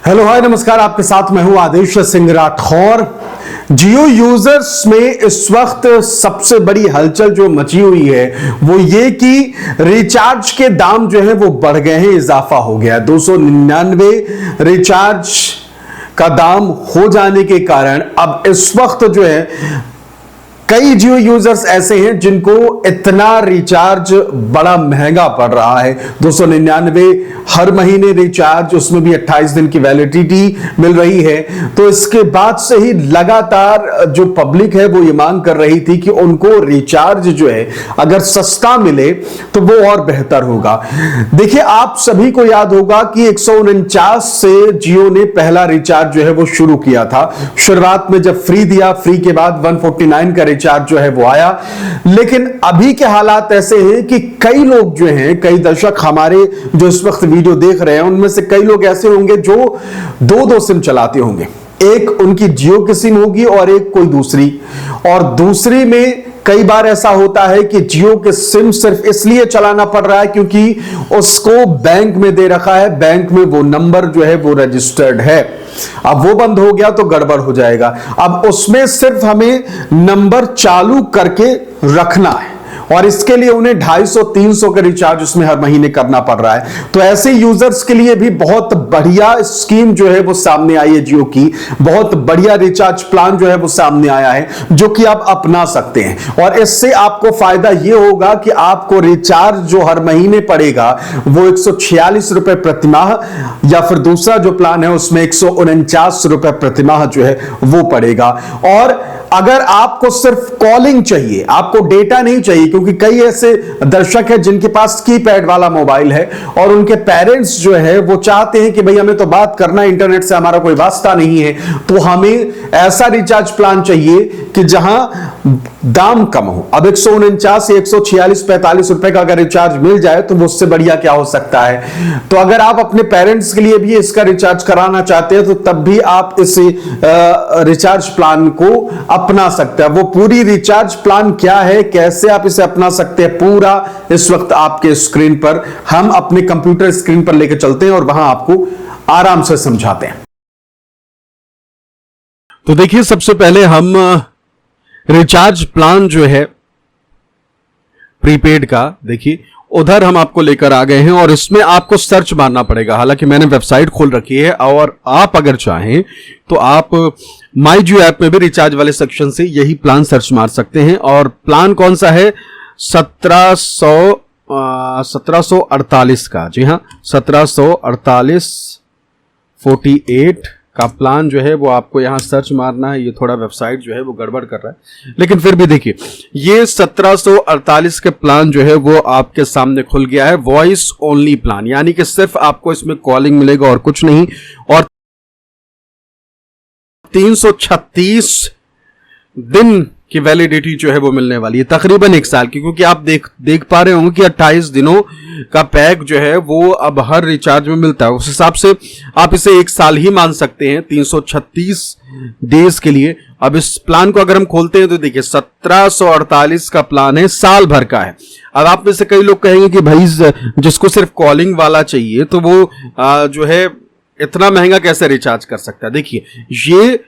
Hello hi नमस्कार, आपके साथ मैं हूं आदेश सिंह राठौर। जियो यूजर्स में इस वक्त सबसे बड़ी हलचल जो मची हुई है वो ये कि रिचार्ज के दाम जो है वो बढ़ गए हैं, इजाफा हो गया। 299 रिचार्ज का दाम हो जाने के कारण अब इस वक्त जो है कई जियो यूजर्स ऐसे हैं जिनको इतना रिचार्ज बड़ा महंगा पड़ रहा है। 299 हर महीने रिचार्ज, उसमें भी 28 दिन की वैलिडिटी मिल रही है। तो इसके बाद से ही लगातार जो पब्लिक है वो ये मांग कर रही थी कि उनको रिचार्ज जो है अगर सस्ता मिले तो वो और बेहतर होगा। देखिए, आप सभी को याद होगा कि 149 से जियो ने पहला रिचार्ज जो है वो शुरू किया था। शुरुआत में जब फ्री दिया, फ्री के बाद 149 का रिचार्ज जो है वो आया। लेकिन अभी के हालात ऐसे हैं कि कई लोग जो हैं, कई दर्शक हमारे जो इस वक्त वीडियो देख रहे हैं, उनमें से कई लोग ऐसे होंगे जो दो सिम चलाते होंगे। एक उनकी जियो की सिम होगी और एक कोई दूसरी, और दूसरी में कई बार ऐसा होता है कि जियो के सिम सिर्फ इसलिए चलाना पड़ रहा है क्योंकि उसको बैंक में दे रखा है, बैंक में वो नंबर जो है वो रजिस्टर्ड है। अब वो बंद हो गया तो गड़बड़ हो जाएगा। अब उसमें सिर्फ हमें नंबर चालू करके रखना है और इसके लिए उन्हें 250-300 का रिचार्ज उसमें हर महीने करना पड़ रहा है। तो ऐसे यूजर्स के लिए भी बहुत बढ़िया स्कीम जो है वो सामने आई है जियो की। बहुत बढ़िया रिचार्ज प्लान जो है वो सामने आया है जो कि आप अपना सकते हैं। और इससे आपको फायदा ये होगा कि आपको रिचार्ज जो हर महीने पड़ेगा वो 146 रुपए प्रति माह, या फिर दूसरा जो प्लान है उसमें 149 रुपए प्रति माह जो है वो पड़ेगा। और अगर आपको सिर्फ कॉलिंग चाहिए, आपको डेटा नहीं चाहिए, क्योंकि कई ऐसे दर्शक हैं जिनके पास कीपैड वाला मोबाइल है और उनके पेरेंट्स जो है वो चाहते हैं कि भाई हमें तो बात करना है, इंटरनेट से हमारा कोई वास्ता नहीं है, तो हमें ऐसा रिचार्ज प्लान चाहिए कि जहां दाम कम हो। अब 149 या 146-45 रुपए का अगर रिचार्ज मिल जाए तो उससे बढ़िया क्या हो सकता है। तो अगर आप अपने पेरेंट्स के लिए भी इसका रिचार्ज कराना चाहते हैं तो तब भी आप इस रिचार्ज प्लान को अपना सकते हैं। वो पूरी रिचार्ज प्लान क्या है, कैसे आप इसे अपना सकते हैं, पूरा इस वक्त आपके स्क्रीन पर, हम अपने कंप्यूटर स्क्रीन पर लेकर चलते हैं और वहां आपको आराम से समझाते हैं। तो देखिए, सबसे पहले हम रिचार्ज प्लान जो है प्रीपेड का, देखिए उधर हम आपको लेकर आ गए हैं और इसमें आपको सर्च मारना पड़ेगा। हालांकि मैंने वेबसाइट खोल रखी है और आप अगर चाहें तो आप माई जियो ऐप में भी रिचार्ज वाले सेक्शन से यही प्लान सर्च मार सकते हैं। और प्लान कौन सा है? 1748 का। जी हाँ, 1748 का प्लान जो है वो आपको यहां सर्च मारना है। ये थोड़ा वेबसाइट जो है वो गड़बड़ कर रहा है, लेकिन फिर भी देखिए, ये 1748 के प्लान जो है वो आपके सामने खुल गया है। वॉइस ओनली प्लान, यानी कि सिर्फ आपको इसमें कॉलिंग मिलेगा और कुछ नहीं। और 336 दिन की वैलिडिटी जो है वो मिलने वाली है, तकरीबन 1 साल की, क्योंकि आप देख पा रहे होंगे कि 28 दिनों का पैक जो है वो अब हर रिचार्ज में मिलता है। उस हिसाब से आप इसे 1 साल ही मान सकते हैं 336 डेज के लिए। अब इस प्लान को अगर हम खोलते हैं तो देखिए 1748 का प्लान है, साल भर का है। अब आप में से कई लोग कहेंगे कि भाई जिसको सिर्फ कॉलिंग वाला चाहिए तो वो जो है इतना महंगा कैसे रिचार्ज कर सकता है। देखिए, ये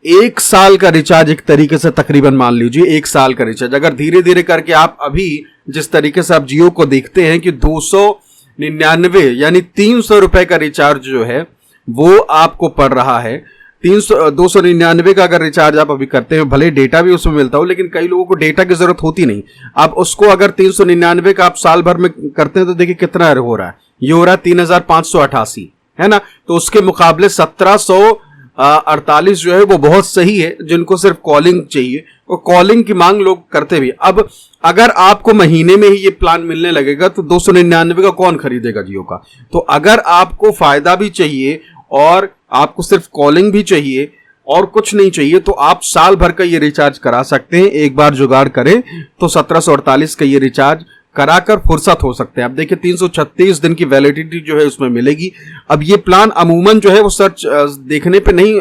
1 साल का रिचार्ज एक तरीके से, तकरीबन मान लीजिए 1 साल का रिचार्ज, अगर धीरे धीरे करके आप अभी जिस तरीके से आप जियो को देखते हैं कि 299 यानी 300 रुपए का रिचार्ज जो है वो आपको पड़ रहा है। 299 का अगर रिचार्ज आप अभी करते हैं, भले डेटा भी उसमें मिलता हो, लेकिन कई लोगों को डेटा की जरूरत होती नहीं। आप उसको अगर 399 का आप साल भर में करते हैं तो देखिए कितना हो रहा है। ये हो रहा है 3588, है ना। तो उसके मुकाबले 1748 जो है वो बहुत सही है जिनको सिर्फ कॉलिंग चाहिए, और कॉलिंग की मांग लोग करते भी। अब अगर आपको महीने में ही ये प्लान मिलने लगेगा तो 299 का कौन खरीदेगा जियो का। तो अगर आपको फायदा भी चाहिए और आपको सिर्फ कॉलिंग भी चाहिए और कुछ नहीं चाहिए तो आप साल भर का ये रिचार्ज करा सकते हैं। एक बार जुगाड़ करें तो 1748 का ये रिचार्ज कराकर फुर्सत हो सकते हैं। अब देखिए 336 दिन की वैलिडिटी जो है उसमें मिलेगी। अब ये प्लान अमूमन जो है वो सर्च देखने पे नहीं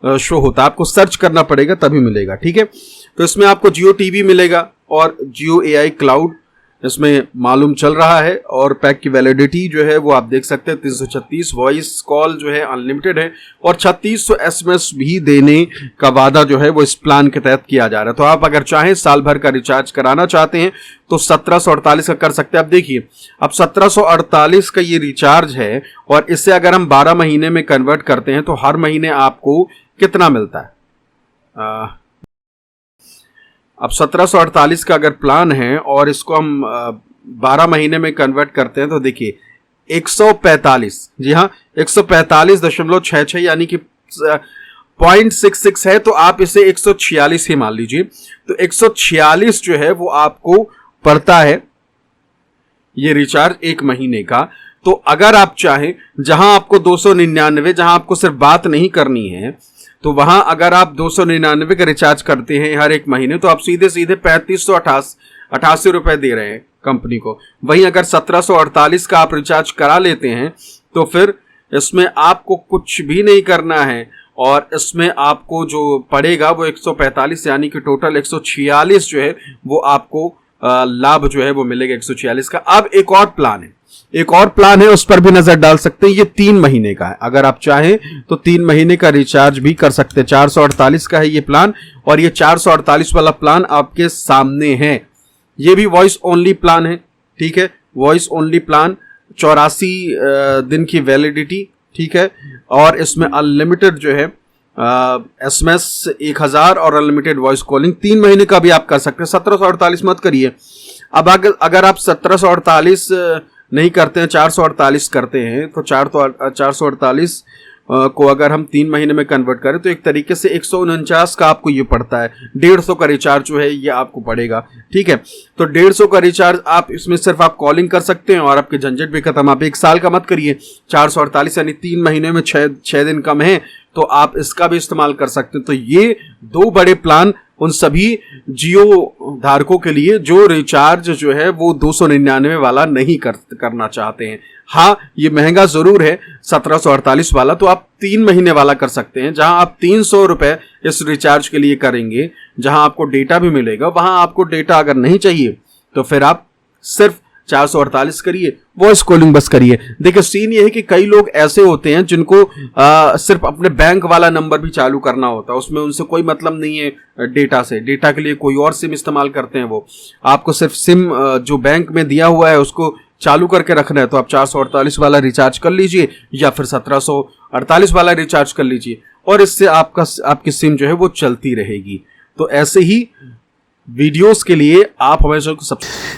शो होता, आपको सर्च करना पड़ेगा तभी मिलेगा, ठीक है। तो इसमें आपको जियो टीवी मिलेगा और जियो एआई क्लाउड इसमें मालूम चल रहा है। और पैक की वैलिडिटी जो है वो आप देख सकते हैं 336 वॉइस कॉल जो है अनलिमिटेड है और 3600 SMS भी देने का वादा जो है वो इस प्लान के तहत किया जा रहा है। तो आप अगर चाहें साल भर का रिचार्ज कराना चाहते हैं तो 1748 का कर सकते हैं। अब देखिए, अब 1748 का ये रिचार्ज है और इससे अगर हम 12 महीने में कन्वर्ट करते हैं तो हर महीने आपको कितना मिलता है? अब 1748 का अगर प्लान है और इसको हम 12 महीने में कन्वर्ट करते हैं तो देखिए 145, जी हाँ 145.66 यानी कि 0.66 है, तो आप इसे 146 ही मान लीजिए। तो 146 जो है वो आपको पड़ता है ये रिचार्ज एक महीने का। तो अगर आप चाहें, जहां आपको 299, जहां आपको सिर्फ बात नहीं करनी है, तो वहां अगर आप 299 का रिचार्ज करते हैं हर एक महीने तो आप सीधे सीधे 3588 रुपए दे रहे हैं कंपनी को। वहीं अगर 1748 का आप रिचार्ज करा लेते हैं तो फिर इसमें आपको कुछ भी नहीं करना है और इसमें आपको जो पड़ेगा वो 145 यानी कि टोटल 146 जो है वो आपको लाभ जो है वो मिलेगा 146 का। अब एक और प्लान है, उस पर भी नजर डाल सकते हैं। ये 3 महीने का है, अगर आप चाहें तो 3 महीने का रिचार्ज भी कर सकते हैं। 448 का है ये प्लान और ये 448 वाला प्लान आपके सामने है। ये भी वॉइस ओनली प्लान है, ठीक है, वॉइस ओनली प्लान, 84 दिन की वैलिडिटी, ठीक है, और इसमें अनलिमिटेड जो है SMS 1000 और अनलिमिटेड वॉइस कॉलिंग 3 महीने का भी आप कर सकते हैं। 1748 मत करिए। अब अगर आप 1748 नहीं करते हैं, 448 करते हैं, तो 448 को अगर हम 3 महीने में कन्वर्ट करें तो एक तरीके से 149 का आपको ये पड़ता है। 150 का रिचार्ज जो है ये आपको पड़ेगा, ठीक है। तो 150 का रिचार्ज आप इसमें सिर्फ आप कॉलिंग कर सकते हैं और आपके झंझट भी खत्म। आप 1 साल का मत करिए, 448 यानी 3 महीने में 6 दिन कम है तो आप इसका भी इस्तेमाल कर सकते हैं। तो ये 2 बड़े प्लान उन सभी जियो धारकों के लिए जो रिचार्ज जो है वो 299 वाला नहीं करना चाहते हैं। हाँ, ये महंगा जरूर है 1748 वाला, तो आप 3 महीने वाला कर सकते हैं, जहां आप 300 रुपए इस रिचार्ज के लिए करेंगे, जहां आपको डेटा भी मिलेगा। वहां आपको डेटा अगर नहीं चाहिए तो फिर आप सिर्फ 448 करिए, वॉइस कॉलिंग बस करिए। देखिए, सीन ये है कि कई लोग ऐसे होते हैं जिनको सिर्फ अपने बैंक वाला नंबर भी चालू करना होता है, उसमें उनसे कोई मतलब नहीं है डेटा से, डेटा के लिए कोई और सिम इस्तेमाल करते हैं। वो आपको सिर्फ सिम जो बैंक में दिया हुआ है उसको चालू करके रखना है, तो आप 448 वाला रिचार्ज कर लीजिए या फिर 1748 वाला रिचार्ज कर लीजिए और इससे आपकी सिम जो है वो चलती रहेगी। तो ऐसे ही वीडियोस के लिए आप हमेशा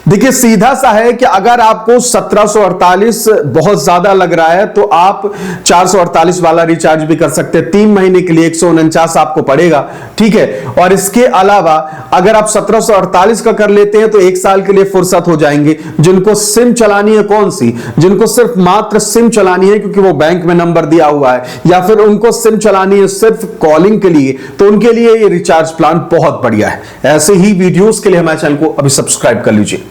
देखिए, सीधा सा है कि अगर आपको 1748 बहुत ज्यादा लग रहा है तो आप 448 वाला रिचार्ज भी कर सकते हैं। 3 महीने के लिए 149 आपको पड़ेगा, ठीक है। और इसके अलावा अगर आप 1748 का कर लेते हैं तो 1 साल के लिए फुर्सत हो जाएंगे। जिनको सिम चलानी है, कौन सी, जिनको सिर्फ मात्र सिम चलानी है क्योंकि वो बैंक में नंबर दिया हुआ है, या फिर उनको सिम चलानी है सिर्फ कॉलिंग के लिए, तो उनके लिए ये रिचार्ज प्लान बहुत बढ़िया है। ऐसे ही वीडियोस के लिए हमारे चैनल को अभी सब्सक्राइब कर लीजिए।